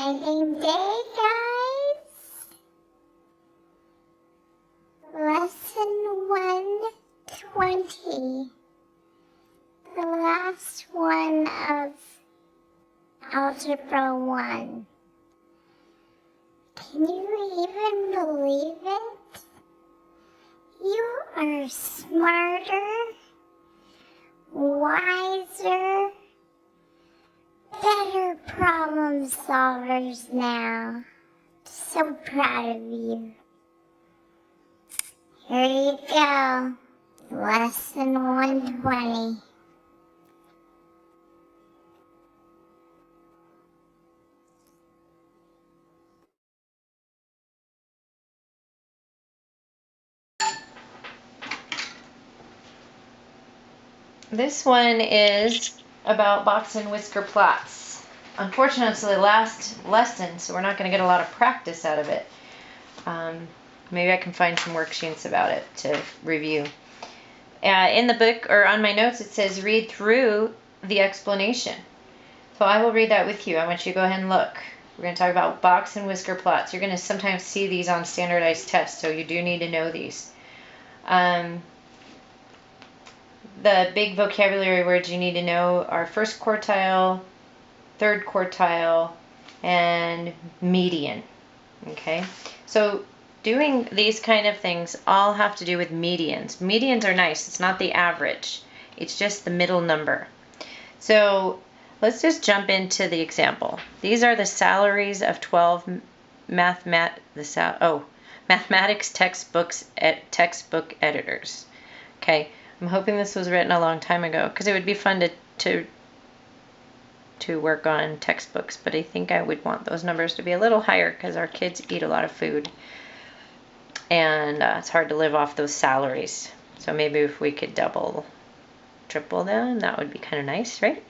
exciting day, guys. Lesson 120. The last one of Algebra 1. Can you even believe it? You are smarter, wiser, better problem solvers now. So proud of you. Here you go. Lesson 120. This one is about Box-and-Whisker plots. Unfortunately, it's the last lesson, so we're not going to get a lot of practice out of it. Maybe I can find some worksheets about it to review. In the book, or on my notes, it says read through the explanation. So I will read that with you. I want you to go ahead and look. We're going to talk about Box-and-Whisker plots. You're going to sometimes see these on standardized tests, so you do need to know these. The big vocabulary words you need to know are first quartile, third quartile, and median. Okay, so doing these kind of things all have to do with medians. Medians are nice. It's not the average. It's just the middle number. So let's just jump into the example. These are the salaries of 12 mathematics textbook editors. Okay. I'm hoping this was written a long time ago because it would be fun to work on textbooks, but I think I would want those numbers to be a little higher because our kids eat a lot of food and it's hard to live off those salaries. So maybe if we could double, triple them, that would be kind of nice, right?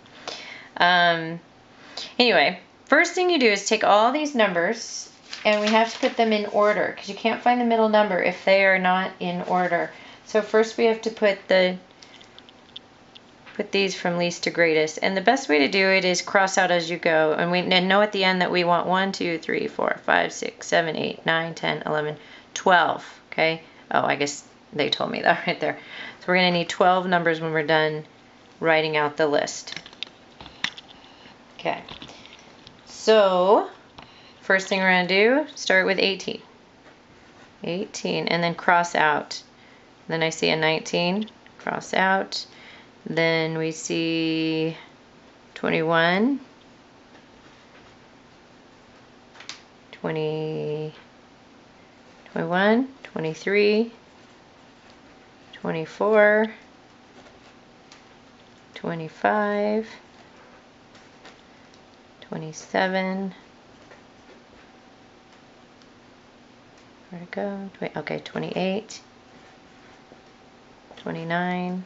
Anyway, first thing you do is take all these numbers and we have to put them in order because you can't find the middle number if they are not in order. So first we have to put these from least to greatest. And the best way to do it is cross out as you go. And we know at the end that we want 1, 2, 3, 4, 5, 6, 7, 8, 9, 10, 11, 12. Okay? Oh, I guess they told me that right there. So we're going to need 12 numbers when we're done writing out the list. Okay. So first thing we're going to do, start with 18. 18 and then cross out. Then I see a 19, cross out. Then we see 21, 21, 23, 24, 25, 27, where'd it go? Okay, 28, 29,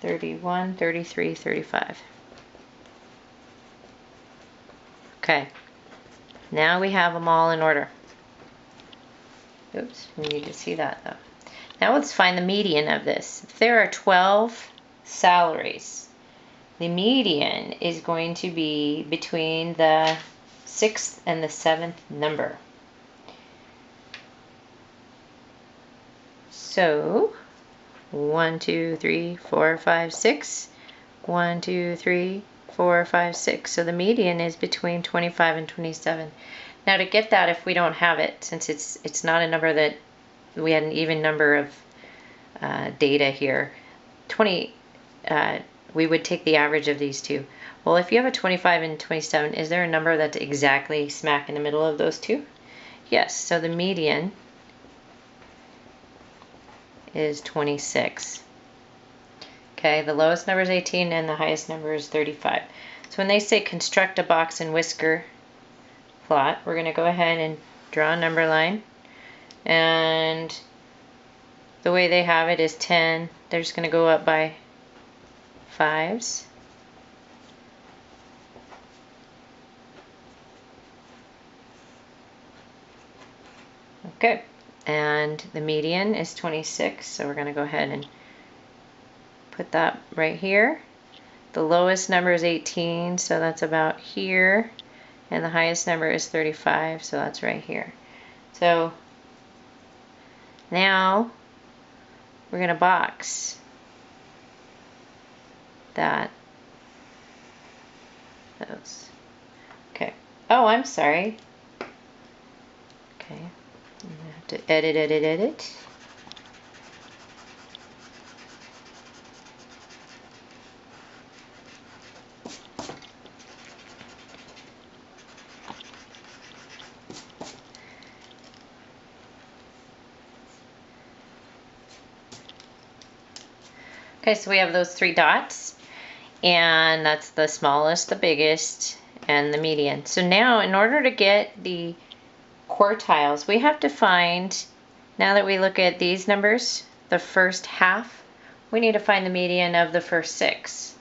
31, 33, 35. Okay, now we have them all in order. Oops, we need to see that though. Now let's find the median of this. If there are 12 salaries, the median is going to be between the 6th and the 7th number. So 1, 2, 3, 4, 5, 6. 1, 2, 3, 4, 5, 6. So the median is between 25 and 27. Now to get that, if we don't have it, since it's not a number that we had an even number of data here, we would take the average of these two. Well, if you have a 25 and 27, is there a number that's exactly smack in the middle of those two? Yes. So the median is 26. Okay, the lowest number is 18 and the highest number is 35. So when they say construct a box and whisker plot, we're going to go ahead and draw a number line. And the way they have it is 10. They're just going to go up by 5s. Okay. And the median is 26, so we're going to go ahead and put that right here. The lowest number is 18, so that's about here. and the highest number is 35, so that's right here. So now we're going to box those. Okay. Oh, I'm sorry. Okay. I'm going to have to edit. Okay, so we have those 3 dots, and that's the smallest, the biggest, and the median. So now, in order to get the quartiles, we have to find, now that we look at these numbers, the first half, we need to find the median of the first 6.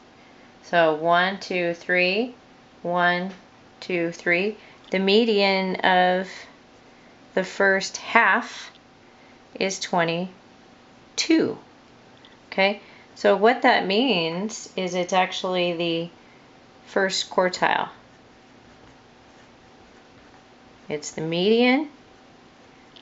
So 1, 2, 3, 1, 2, 3. The median of the first half is 22. Okay? So what that means is it's actually the first quartile. It's the median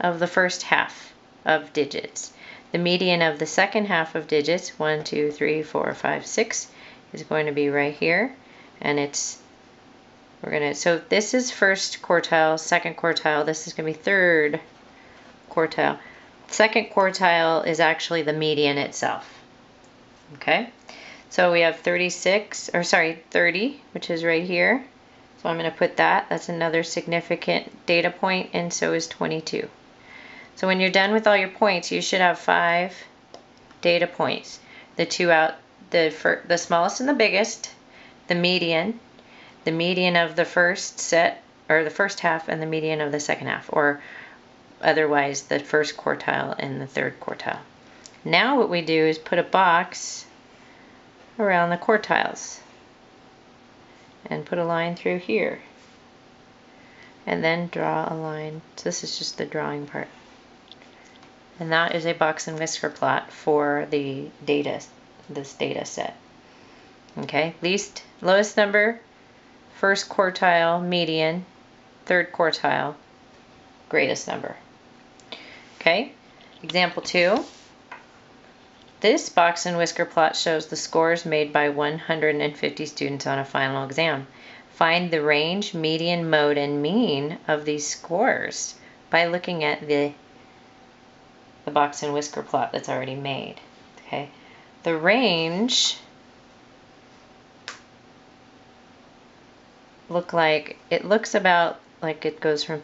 of the first half of digits. The median of the second half of digits, 1, 2, 3, 4, 5, 6, is going to be right here. And so this is first quartile, second quartile, this is going to be third quartile. Second quartile is actually the median itself. Okay, so we have 30, which is right here. So I'm going to put that. That's another significant data point, and so is 22. So when you're done with all your points, you should have 5 data points. The smallest and the biggest, the median of the first set, or the first half, and the median of the second half, or otherwise the first quartile and the third quartile. Now what we do is put a box around the quartiles and put a line through here and then draw a line. So this is just the drawing part. And that is a Box-and-Whisker plot for this data set. Okay, lowest number, first quartile, median, third quartile, greatest number. Okay, example 2. This Box-and-Whisker plot shows the scores made by 150 students on a final exam. Find the range, median, mode, and mean of these scores by looking at the Box-and-Whisker plot that's already made. Okay, the range looks about like it goes from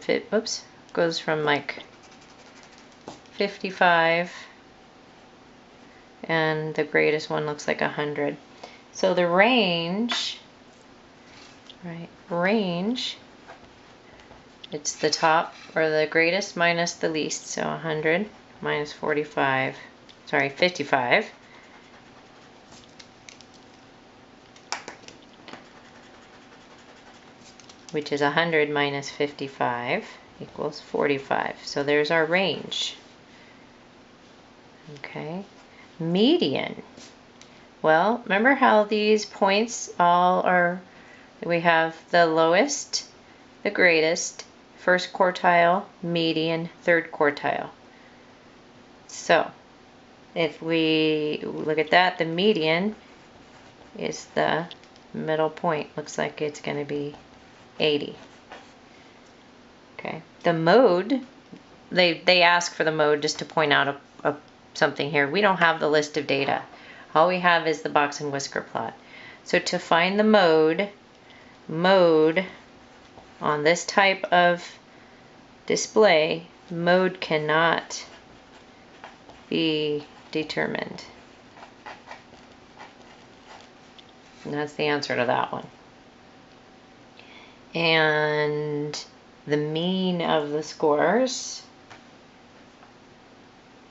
like 55. And the greatest one looks like 100. So the range, it's the top, or the greatest minus the least. So 100 minus 55, which is 100 minus 55 equals 45. So there's our range. Okay. Median. Well, remember how these points we have the lowest, the greatest, first quartile, median, third quartile. So if we look at that, the median is the middle point. Looks like it's going to be 80. Okay. The mode, they ask for the mode just to point out something here. We don't have the list of data. All we have is the Box-and-Whisker plot. So to find the mode on this type of display, mode cannot be determined. And that's the answer to that one. And the mean of the scores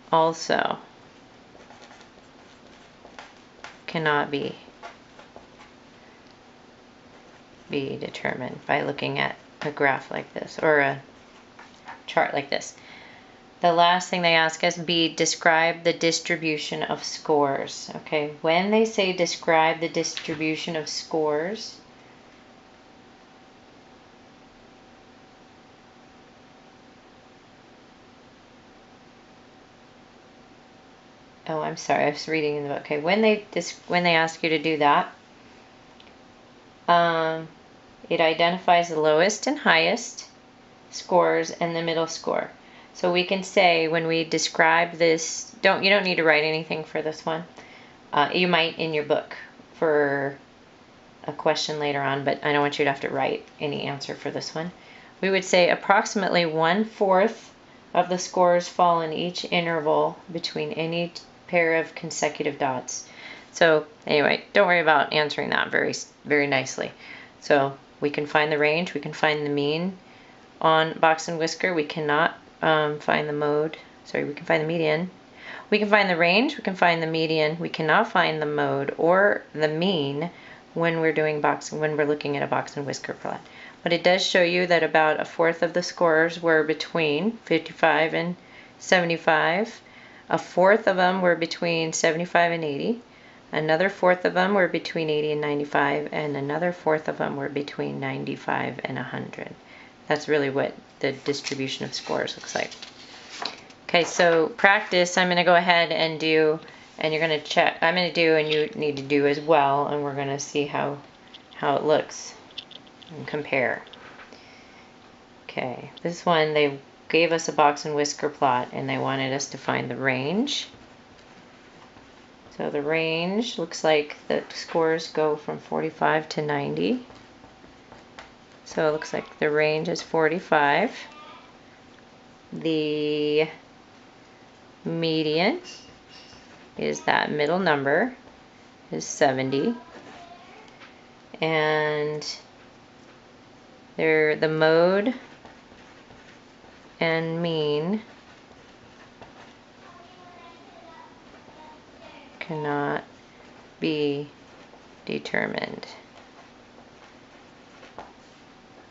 also cannot be determined by looking at a graph like this or a chart like this. The last thing they ask us, describe the distribution of scores. Okay, when they say describe the distribution of scores, oh, I'm sorry, I was reading in the book. Okay, when they ask you to do that, it identifies the lowest and highest scores and the middle score. So we can say when we describe this, you don't need to write anything for this one. You might in your book for a question later on, but I don't want you to have to write any answer for this one. We would say approximately 1/4 of the scores fall in each interval between any pair of consecutive dots. So anyway, don't worry about answering that very, very nicely. So we can find the range, we can find the mean. On Box-and-Whisker, we cannot find the mode. Sorry, we can find the median. We can find the range, we can find the median. We cannot find the mode or the mean when we're looking at a Box-and-Whisker plot. But it does show you that about 1/4 of the scores were between 55 and 75. 1/4 of them were between 75 and 80. Another 1/4 of them were between 80 and 95, and another 1/4 of them were between 95 and 100. That's really what the distribution of scores looks like. Okay, so practice, I'm going to go ahead and do, and you're going to check, I'm going to do, and you need to do as well, and we're going to see how it looks and compare. Okay, this one, they gave us a Box-and-Whisker plot, and they wanted us to find the range. So the range looks like the scores go from 45 to 90. So it looks like the range is 45. The median is that middle number, is 70. And the mode and mean cannot be determined.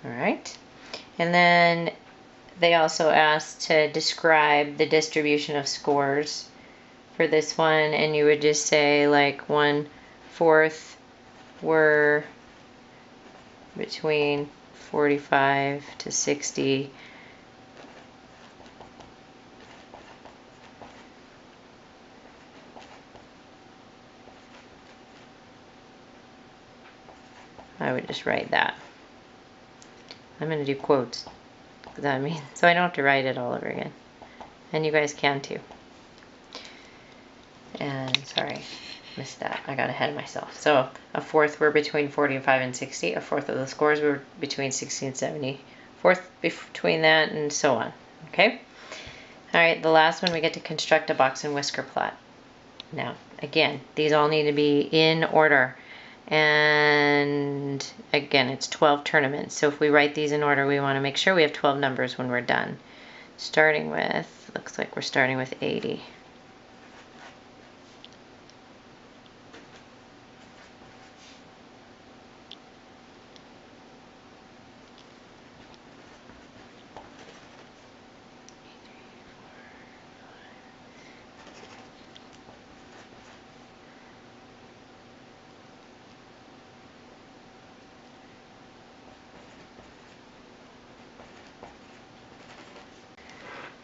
All right. And then they also asked to describe the distribution of scores for this one, and you would just say like 1/4 were between 45 to 60. I would just write that. I'm going to do quotes, so I don't have to write it all over again. And you guys can too. And sorry, missed that. I got ahead of myself. So 1/4 were between 45 and 60. 1/4 of the scores were between 60 and 70. 1/4 between that, and so on. Okay? All right, the last one, we get to construct a Box-and-Whisker plot. Now, again, these all need to be in order. And again, it's 12 tournaments. So if we write these in order, we want to make sure we have 12 numbers when we're done. Starting with, looks like we're starting with 80.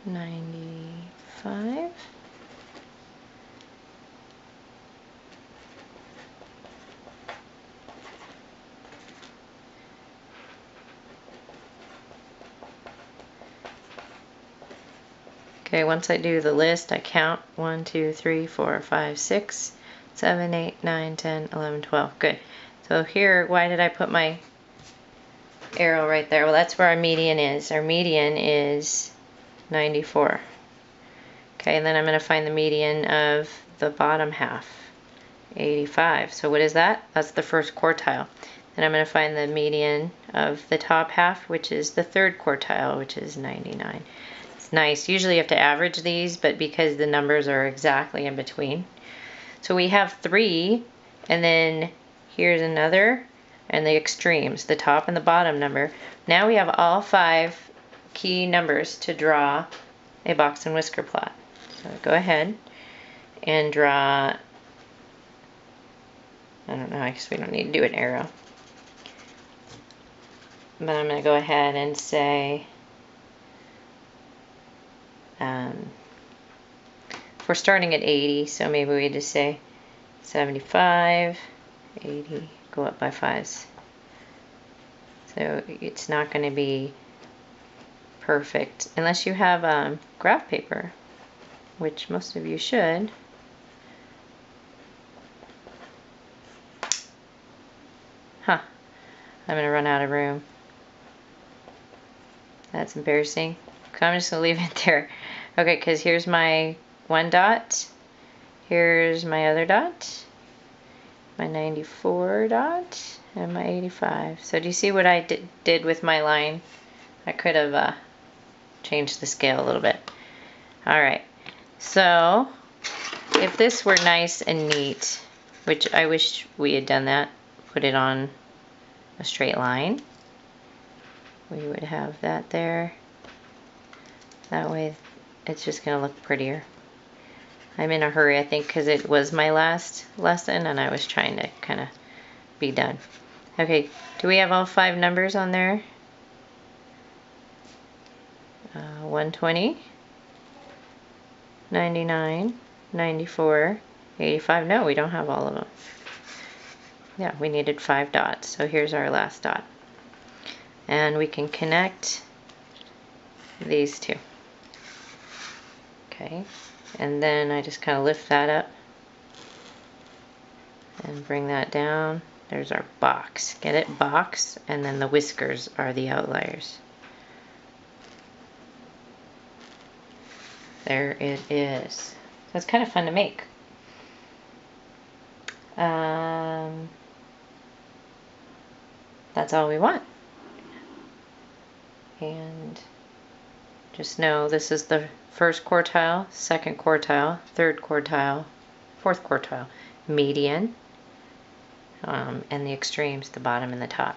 $95. Okay, once I do the list, I count 1, 2, 3, 4, 5, 6, 7, 8, 9, 10, 11, 12. Good. So here, why did I put my arrow right there? Well, that's where our median is. Our median is 94. Okay, and then I'm going to find the median of the bottom half, 85. So what is that? That's the first quartile. Then I'm going to find the median of the top half, which is the third quartile, which is 99. It's nice. Usually you have to average these, but because the numbers are exactly in between. So we have 3, and then here's another, and the extremes, the top and the bottom number. Now we have all 5 key numbers to draw a Box-and-Whisker plot. So go ahead and draw, I don't know, I guess we don't need to do an arrow. But I'm going to go ahead and say, if we're starting at 80, so maybe we just say 75, 80, go up by 5s. So it's not going to be perfect unless you have graph paper, which most of you should. Huh, I'm going to run out of room. That's embarrassing. So I'm just going to leave it there. Okay, because here's my 1 dot. Here's my other dot. My 94 dot. And my 85. So do you see what I did with my line? I could have changed the scale a little bit. Alright, so if this were nice and neat, which I wish we had done that, put it on a straight line. We would have that there. That way it's just going to look prettier. I'm in a hurry, I think, because it was my last lesson and I was trying to kind of be done. Okay, do we have all 5 numbers on there? 120, 99, 94, 85. No, we don't have all of them. Yeah, we needed 5 dots. So here's our last dot. And we can connect these two. Okay, and then I just kind of lift that up and bring that down. There's our box. Get it? Box, and then the whiskers are the outliers. There it is. So it's kind of fun to make. That's all we want. And just know this is the first quartile, second quartile, third quartile, fourth quartile, median, and the extremes, the bottom and the top.